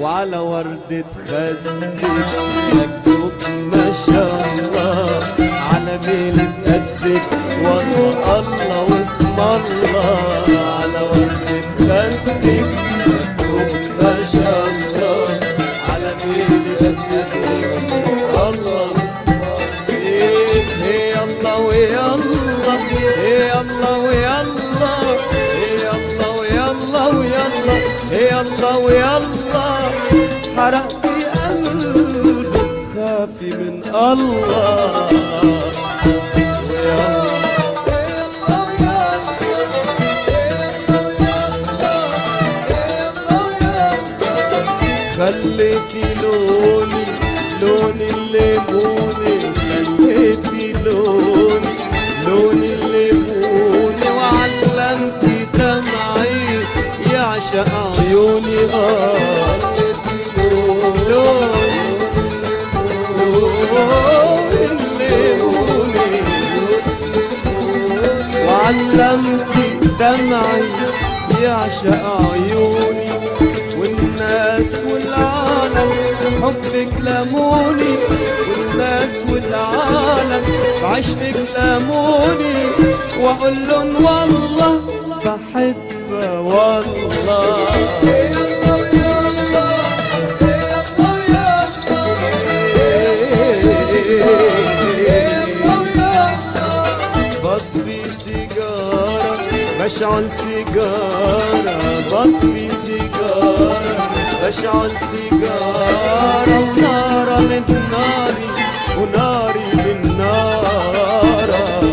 وعلى وردة خدك مكتوب ما شاء الله، على ميلة قدك والله الله واسم الله. على وردة خدك مكتوب ما شاء الله، على ميلة قدك الله واسم الله. يا الله ويا الله يا الله ويا الله يا الله ويا الله ويا الله يا الله ويا الله. حرقت قلبي خافي من الله ويا خليتي لوني لون الليموني، خليتي لوني لون الليموني، وعلمتي دمعي يعشق عيوني. خليتي لون الليموني، وعلمتي دمعي يعشق عيوني. والناس والعالم حبك لموني، والناس والعالم بعشقك لموني، واقول لهم والله بحبها والله. بطفي سيجارة بشعل سيجارة، بطفي سيجارة بشعل سيجارة، ونارة من ناري وناري من